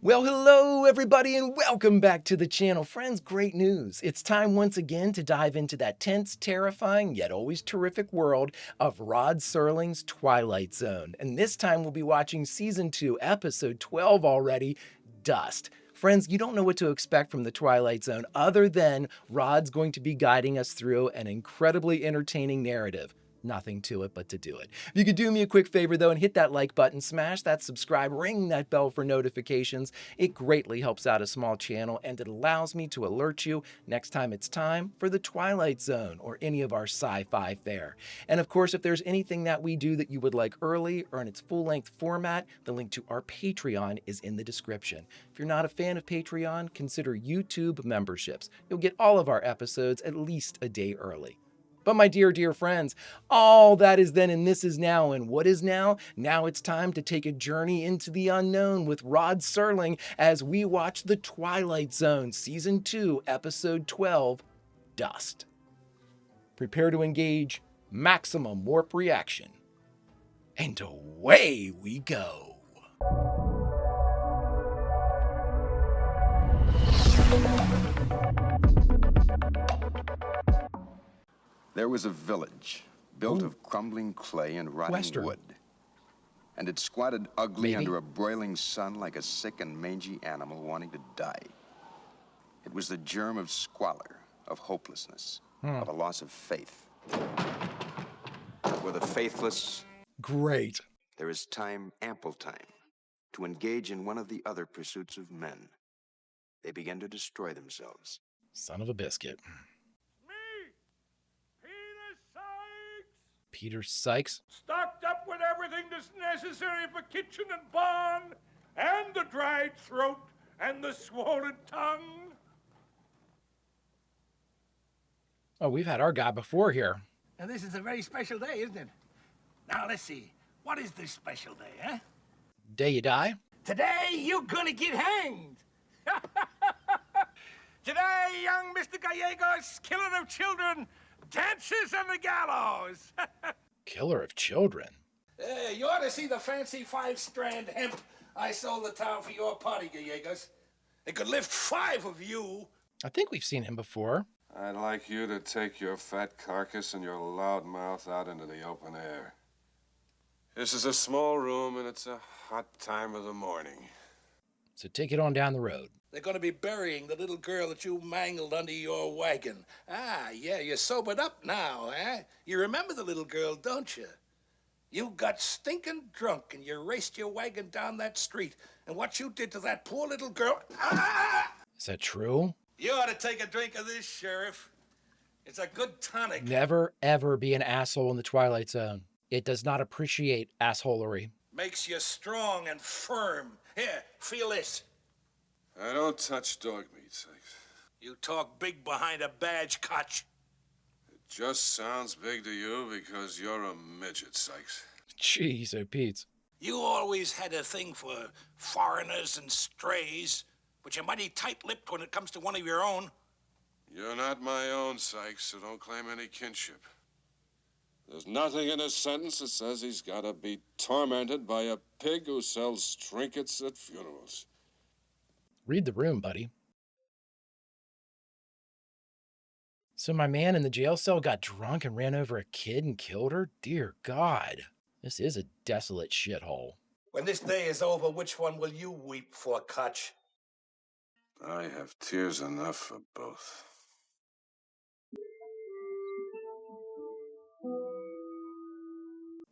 Well, hello everybody and welcome back to the channel. Friends, great news. It's time once again to dive into that tense, terrifying, yet always terrific world of Rod Serling's Twilight Zone. And this time we'll be watching Season 2, Episode 12 already, Dust. Friends, you don't know what to expect from the Twilight Zone other than Rod's going to be guiding us through an incredibly entertaining narrative. Nothing to it but to do it. If you could do me a quick favor though and hit that like button, smash that subscribe, ring that bell for notifications. It greatly helps out a small channel and it allows me to alert you next time it's time for the Twilight Zone or any of our sci-fi fare. And of course, if there's anything that we do that you would like early or in its full-length format, the link to our Patreon is in the description. If you're not a fan of Patreon, consider YouTube memberships. You'll get all of our episodes at least a day early. But my dear friends, all that is then and this is now. And what is now? Now it's time to take a journey into the unknown with Rod Serling as we watch The Twilight Zone, Season 2, Episode 12, Dust. Prepare to engage maximum warp reaction. And away we go. There was a village built of crumbling clay and rotting wood. And it squatted ugly under a broiling sun like a sick and mangy animal wanting to die. It was the germ of squalor, of hopelessness, of a loss of faith. For the faithless, great. There is time, ample time, to engage in one of the other pursuits of men. They begin to destroy themselves. Son of a biscuit. Peter Sykes. Stocked up with everything that's necessary for kitchen and barn, and the dried throat, and the swollen tongue. Oh, we've had our guy before here. And this is a very special day, isn't it? Now, let's see. What is this special day, huh? Day you die? Today, you're gonna get hanged. Today, young Mr. Gallegos, killer of children, dances on the gallows. Killer of children? You ought to see the fancy 5-strand hemp I sold the town for your party, Gallegos. It could lift 5 of you. I think we've seen him before. I'd like you to take your fat carcass and your loud mouth out into the open air. This is a small room and it's a hot time of the morning. So take it on down the road. They're going to be burying the little girl that you mangled under your wagon. Ah, yeah, you're sobered up now, eh? You remember the little girl, don't you? You got stinking drunk and you raced your wagon down that street. And what you did to that poor little girl... Ah! Is that true? You ought to take a drink of this, Sheriff. It's a good tonic. Never, ever be an asshole in the Twilight Zone. It does not appreciate assholery. Makes you strong and firm. Here, feel this. I don't touch dog meat, Sykes. You talk big behind a badge, Koch. It just sounds big to you because you're a midget, Sykes. Jeez, oh Pete. You always had a thing for foreigners and strays, but you're mighty tight-lipped when it comes to one of your own. You're not my own, Sykes, so don't claim any kinship. There's nothing in his sentence that says he's got to be tormented by a pig who sells trinkets at funerals. Read the room, buddy. So my man in the jail cell got drunk and ran over a kid and killed her? Dear God. This is a desolate shithole. When this day is over, which one will you weep for, Koch? I have tears enough for both.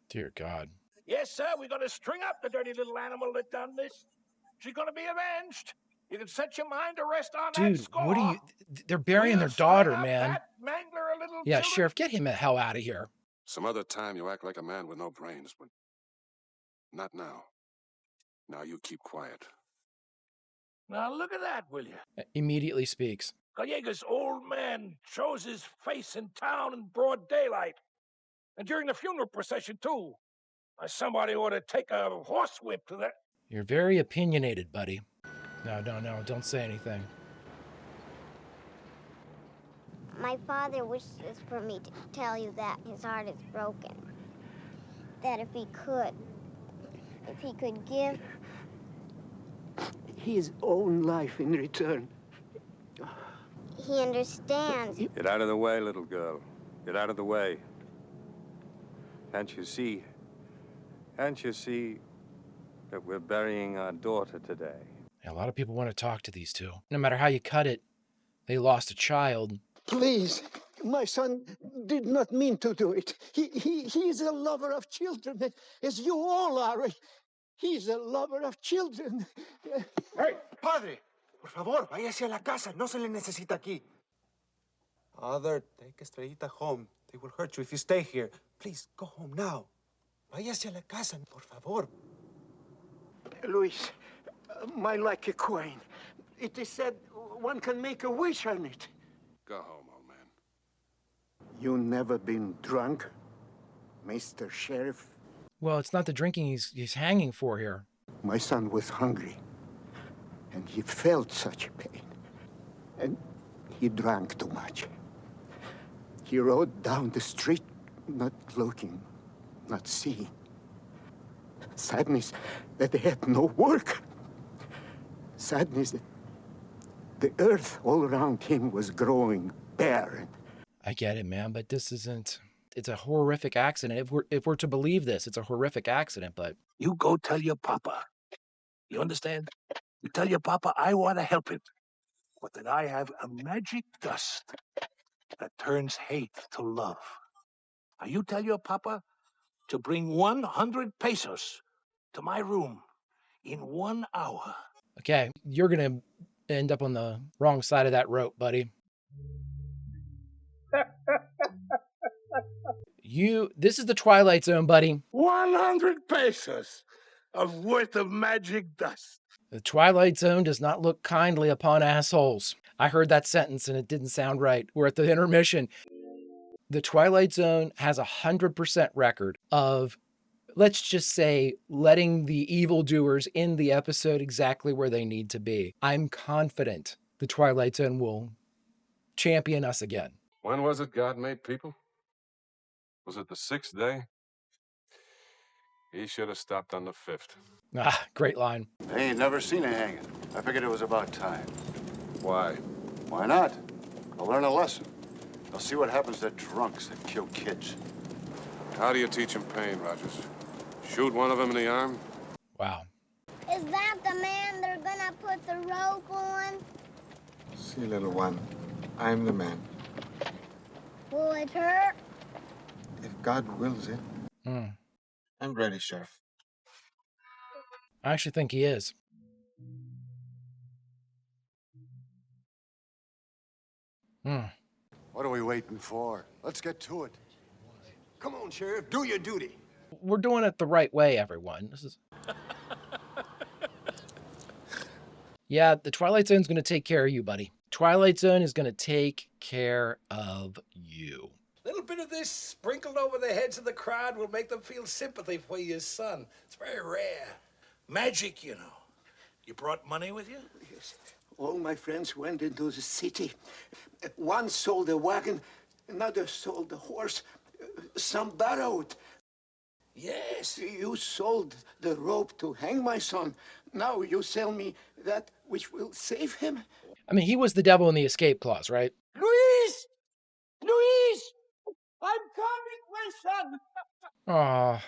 Dear God. Yes, sir, we're going to string up the dirty little animal that done this. She's going to be avenged. You can set your mind to rest on Dude, that score. what are you... They're burying their daughter, man. Yeah, Children. Sheriff, get him the hell out of here. Some other time you act like a man with no brains, but not now. Now you keep quiet. Now look at that, will you? Immediately speaks. Gallegos' old man shows his face in town in broad daylight. And during the funeral procession, too. Somebody ought to take a horsewhip to that. You're very opinionated, buddy. No, don't say anything. My father wishes for me to tell you that his heart is broken. That if he could give his own life in return. He understands. Get out of the way, little girl. Get out of the way. Can't you see? Can't you see that we're burying our daughter today? A lot of people want to talk to these two. No matter how you cut it, they lost a child. Please, my son did not mean to do it. He is a lover of children, as you all are. He's a lover of children. Hey, padre, por favor, váyase a la casa. No se le necesita aquí. Father, take Estrellita home. They will hurt you if you stay here. Please, go home now. Váyase a la casa, por favor. Luis, my lucky coin. It is said one can make a wish on it. Go home, old man. You never been drunk, Mr. Sheriff? Well, it's not the drinking he's hanging for here. My son was hungry, and he felt such pain. And he drank too much. He rode down the street, not looking, not seeing. Sadness that they had no work. Sadness that the earth all around him was growing barren. I get it, man, but this isn't... It's a horrific accident. If we're to believe this, it's a horrific accident, but... You go tell your papa. You understand? You tell your papa I want to help him, but that I have a magic dust that turns hate to love. Now you tell your papa to bring 100 pesos to my room in 1 hour. Okay, you're going to end up on the wrong side of that rope, buddy. This is the Twilight Zone, buddy. 100 pesos of worth of magic dust. The Twilight Zone does not look kindly upon assholes. I heard that sentence and it didn't sound right. We're at the intermission. The Twilight Zone has 100% record of, let's just say, letting the evildoers end the episode exactly where they need to be. I'm confident the Twilight Zone will champion us again. When was it God made people? Was it the 6th day? He should have stopped on the 5th. Ah, great line. I ain't never seen a hanging. I figured it was about time. Why? Why not? I'll learn a lesson. I'll see what happens to drunks that kill kids. How do you teach them pain, Rogers? Shoot one of them in the arm? Wow. Is that the man they're gonna put the rope on? See, little one, I'm the man. Will it hurt? If God wills it. I'm ready, Sheriff. I actually think he is. What are we waiting for? Let's get to it. Come on, Sheriff, do your duty. We're doing it the right way, everyone. This is... Yeah, the Twilight Zone's going to take care of you, buddy. Twilight Zone is going to take care of you. A little bit of this sprinkled over the heads of the crowd will make them feel sympathy for your son. It's very rare. Magic, you know. You brought money with you? Yes. All my friends went into the city. One sold a wagon, another sold a horse, some borrowed. Yes. You sold the rope to hang my son. Now you sell me that which will save him? I mean, he was the devil in the escape clause, right? Luis! Luis! I'm coming, my son! Aw.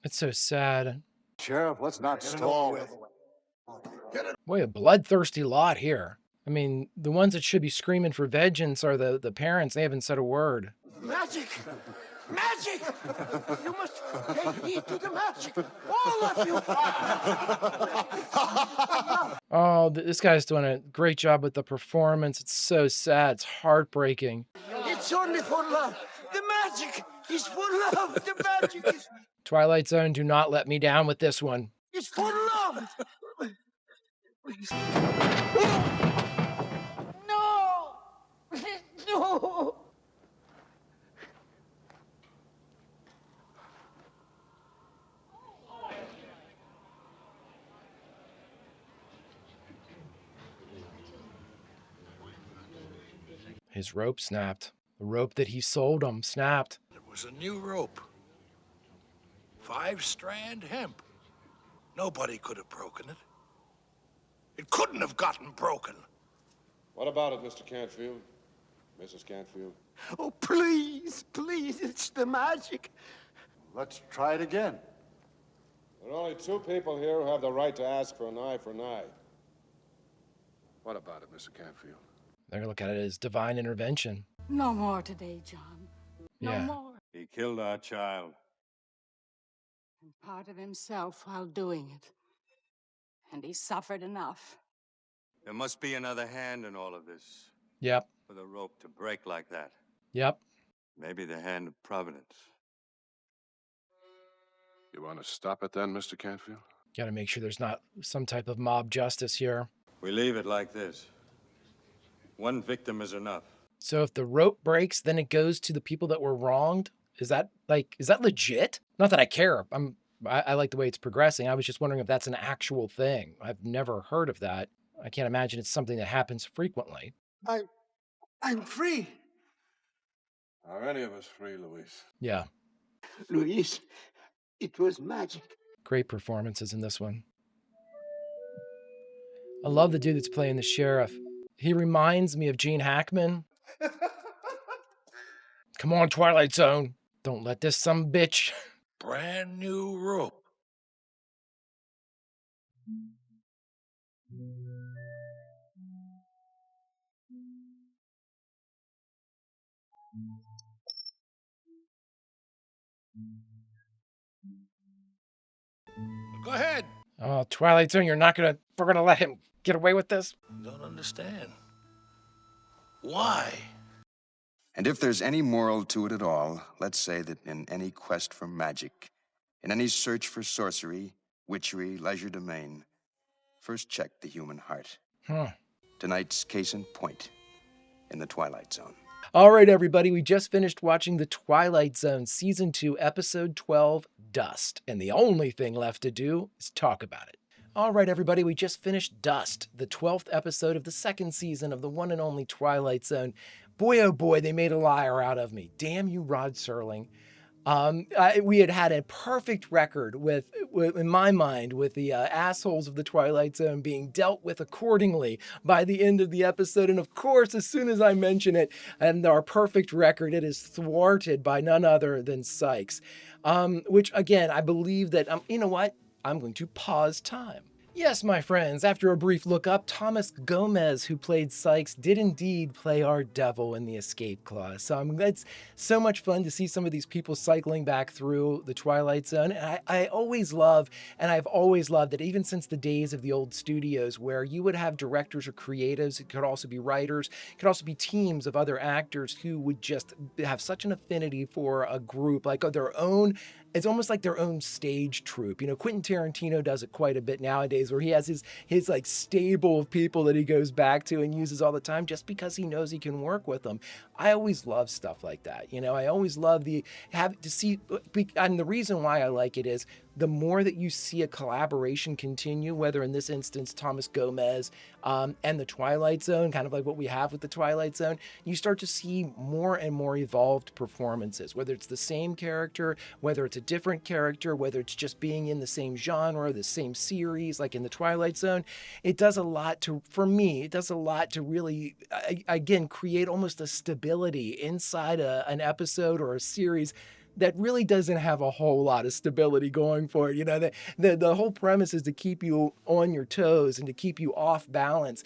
It's so sad. Sheriff, let's not stall. Boy, a bloodthirsty lot here. I mean, the ones that should be screaming for vengeance are the parents. They haven't said a word. Magic! Magic! You must take heed to the magic! All of you! Oh, this guy's doing a great job with the performance. It's so sad. It's heartbreaking. It's only for love. The magic is for love. The magic is... Twilight Zone, do not let me down with this one. It's for love! No! No! His rope snapped. The rope that he sold him snapped. It was a new rope 5-strand hemp. Nobody could have broken it. It couldn't have gotten broken. What about it, Mr. Canfield? Mrs. Canfield? Oh, please, please, it's the magic. Let's try it again. There are only 2 people here who have the right to ask for an eye for an eye. What about it, Mr. Canfield? They're gonna look at it as divine intervention. No more today, John. No more. He killed our child. And part of himself while doing it. And he suffered enough. There must be another hand in all of this. Yep. For the rope to break like that. Yep. Maybe the hand of Providence. You want to stop it then, Mr. Canfield? Got to make sure there's not some type of mob justice here. We leave it like this. One victim is enough. So if the rope breaks, then it goes to the people that were wronged? Is that legit? Not that I care. I like the way it's progressing. I was just wondering if that's an actual thing. I've never heard of that. I can't imagine it's something that happens frequently. I'm free. Are any of us free, Luis? Yeah. Luis, it was magic. Great performances in this one. I love the dude that's playing the sheriff. He reminds me of Gene Hackman. Come on, Twilight Zone. Don't let this some bitch. Brand new rope. Go ahead. Oh, Twilight Zone, we're gonna let him get away with this? Don't understand. Why? And if there's any moral to it at all, let's say that in any quest for magic, in any search for sorcery, witchery, legerdemain, first check the human heart. Tonight's case in point, in the Twilight Zone. All right, everybody, we just finished watching The Twilight Zone, Season 2, Episode 12, Dust. And the only thing left to do is talk about it. All right, everybody, we just finished Dust, the 12th episode of the 2nd season of the one and only Twilight Zone. Boy, oh boy, they made a liar out of me. Damn you, Rod Serling. We had a perfect record with, in my mind, with the assholes of the Twilight Zone being dealt with accordingly by the end of the episode. And of course, as soon as I mention it and our perfect record, it is thwarted by none other than Sykes. Which, again, I believe that, you know what? I'm going to pause time. Yes, my friends, after a brief look up, Thomas Gomez, who played Sykes, did indeed play our devil in the escape clause. So it's so much fun to see some of these people cycling back through the Twilight Zone. And I always love, and I've always loved it, even since the days of the old studios, where you would have directors or creatives, it could also be writers, it could also be teams of other actors who would just have such an affinity for a group, like their own. It's almost like their own stage troupe. You know, Quentin Tarantino does it quite a bit nowadays, where he has his like stable of people that he goes back to and uses all the time just because he knows he can work with them. I always love stuff like that. You know, I always love and the reason why I like it is the more that you see a collaboration continue, whether in this instance, Thomas Gomez and the Twilight Zone, kind of like what we have with the Twilight Zone, you start to see more and more evolved performances, whether it's the same character, whether it's a different character, whether it's just being in the same genre, the same series, like in the Twilight Zone. It does a lot to, for me, it does a lot to really, again, create almost a stability inside an episode or a series that really doesn't have a whole lot of stability going for it. You know, the whole premise is to keep you on your toes and to keep you off balance.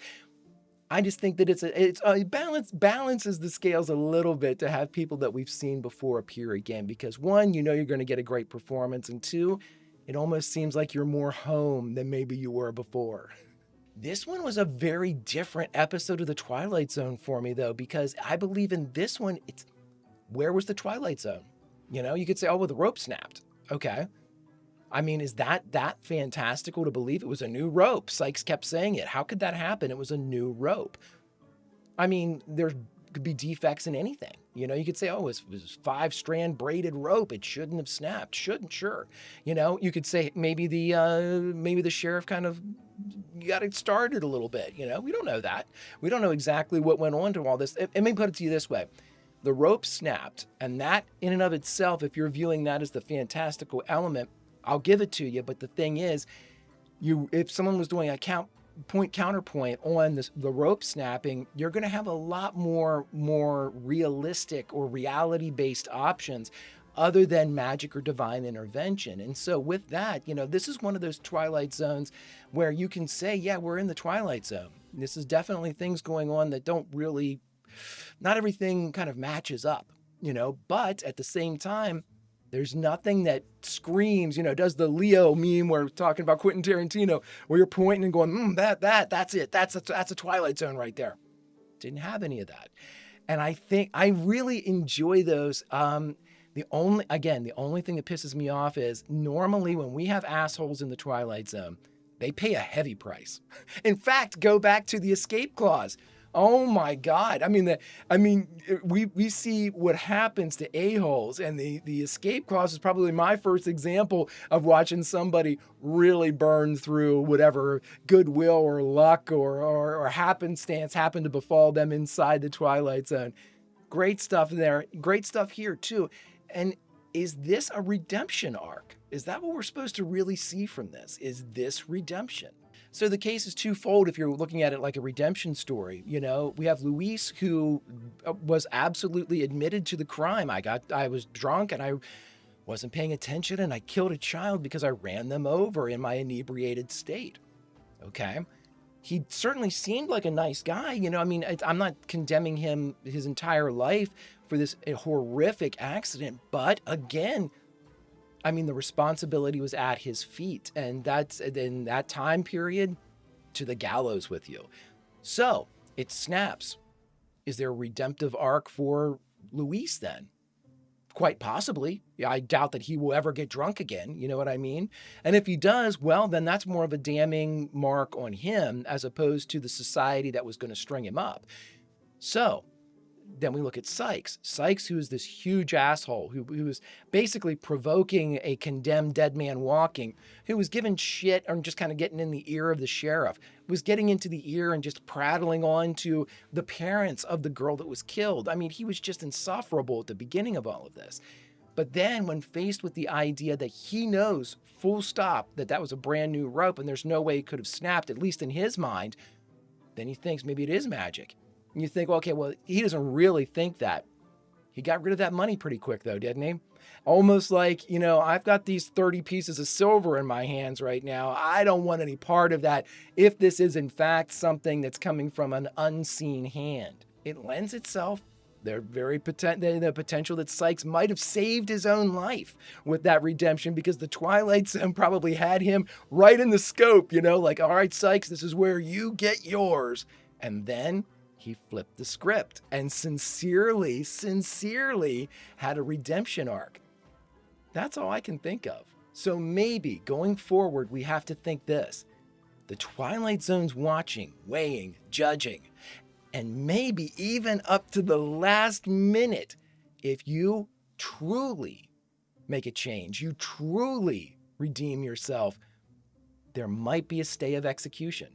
I just think that it's a balances the scales a little bit to have people that we've seen before appear again, because one, you know you're going to get a great performance, and two, it almost seems like you're more home than maybe you were before. This one was a very different episode of the Twilight Zone for me, though, because I believe in this one, where was the Twilight Zone? You know, you could say, oh, well, the rope snapped. Okay. I mean, is that fantastical to believe it was a new rope? Sykes kept saying it. How could that happen? It was a new rope. I mean, there could be defects in anything. You know, you could say, oh, it was 5-strand braided rope. It shouldn't have snapped. Shouldn't, sure. You know, you could say maybe the sheriff kind of got it started a little bit. You know, we don't know that. We don't know exactly what went on to all this. Let me put it to you this way. the rope snapped, and that in and of itself, if you're viewing that as the fantastical element, I'll give it to you. But the thing is, if someone was doing a counterpoint on the rope snapping, you're going to have a lot more realistic or reality-based options other than magic or divine intervention. And so with that, this is one of those Twilight Zones where you can say, yeah, we're in the Twilight Zone. This is definitely things going on that don't really, not everything kind of matches up, but at the same time, there's nothing that screams, does the Leo meme where we're talking about Quentin Tarantino, where you're pointing and going, that's it. That's a Twilight Zone right there. Didn't have any of that. And I think I really enjoy those. The only thing that pisses me off is normally when we have assholes in the Twilight Zone, they pay a heavy price. In fact, go back to the escape clause. Oh my God. We see what happens to a-holes, and the escape clause is probably my first example of watching somebody really burn through whatever goodwill or luck or happenstance happened to befall them inside the Twilight Zone. Great stuff there. Great stuff here too. And is this a redemption arc? Is that what we're supposed to really see from this? Is this redemption? So the case is twofold if you're looking at it like a redemption story. We have Luis, who was absolutely admitted to the crime. I was drunk and I wasn't paying attention and I killed a child because I ran them over in my inebriated state. Okay. He certainly seemed like a nice guy. I'm not condemning him his entire life for this horrific accident, but again, the responsibility was at his feet, and that's in that time period to the gallows with you. So it snaps. Is there a redemptive arc for Luis then? Quite possibly. I doubt that he will ever get drunk again. You know what I mean? And if he does, well, then that's more of a damning mark on him as opposed to the society that was going to string him up. So then we look at Sykes. Sykes, who is this huge asshole, who was basically provoking a condemned dead man walking, who was giving shit or just kind of getting in the ear of the sheriff, was getting into the ear and just prattling on to the parents of the girl that was killed. He was just insufferable at the beginning of all of this. But then when faced with the idea that he knows full stop that was a brand new rope and there's no way it could have snapped, at least in his mind, then he thinks maybe it is magic. And you think, okay, well, he doesn't really think that. He got rid of that money pretty quick, though, didn't he? Almost like, I've got these 30 pieces of silver in my hands right now. I don't want any part of that if this is, in fact, something that's coming from an unseen hand. It lends itself. There's the potential that Sykes might have saved his own life with that redemption because the Twilight Zone probably had him right in the scope, like, all right, Sykes, this is where you get yours. And then he flipped the script and sincerely had a redemption arc. That's all I can think of. So maybe going forward, we have to think this. The Twilight Zone's watching, weighing, judging, and maybe even up to the last minute, if you truly make a change, you truly redeem yourself, there might be a stay of execution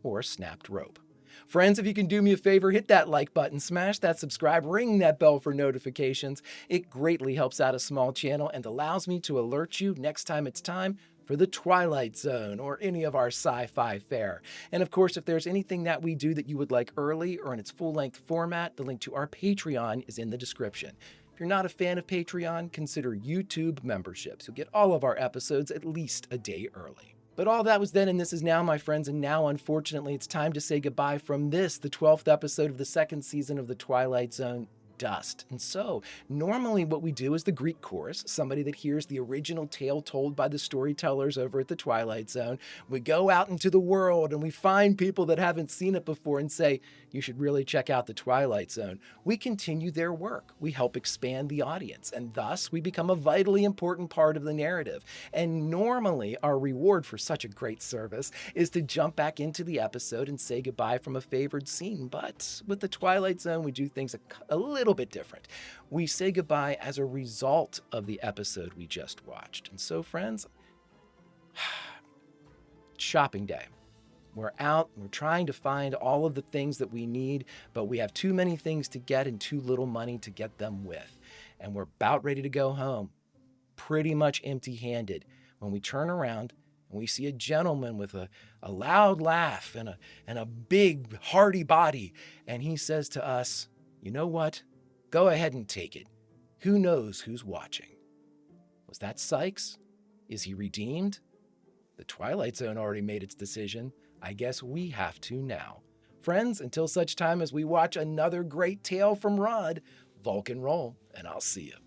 or a snapped rope. Friends, if you can do me a favor, hit that like button, smash that subscribe, ring that bell for notifications. It greatly helps out a small channel and allows me to alert you next time it's time for the Twilight Zone or any of our sci-fi fare. And of course, if there's anything that we do that you would like early or in its full-length format, the link to our Patreon is in the description. If you're not a fan of Patreon, consider YouTube memberships. You'll get all of our episodes at least a day early. But all that was then and this is now, my friends, and now, unfortunately, it's time to say goodbye from this, the 12th episode of the second season of The Twilight Zone, Dust. And so, normally what we do is the Greek chorus, somebody that hears the original tale told by the storytellers over at the Twilight Zone. We go out into the world and we find people that haven't seen it before and say, you should really check out the Twilight Zone. We continue their work. We help expand the audience, and thus we become a vitally important part of the narrative. And normally our reward for such a great service is to jump back into the episode and say goodbye from a favored scene. But with the Twilight Zone, we do things a little bit different. We say goodbye as a result of the episode we just watched. And so, friends, shopping day. We're out, we're trying to find all of the things that we need, but we have too many things to get and too little money to get them with. And we're about ready to go home, pretty much empty-handed, when we turn around and we see a gentleman with a loud laugh and a big, hearty body. And he says to us, "You know what? Go ahead and take it. Who knows who's watching?" Was that Sykes? Is he redeemed? The Twilight Zone already made its decision. I guess we have to now. Friends, until such time as we watch another great tale from Rod, Vulcan roll, and I'll see you.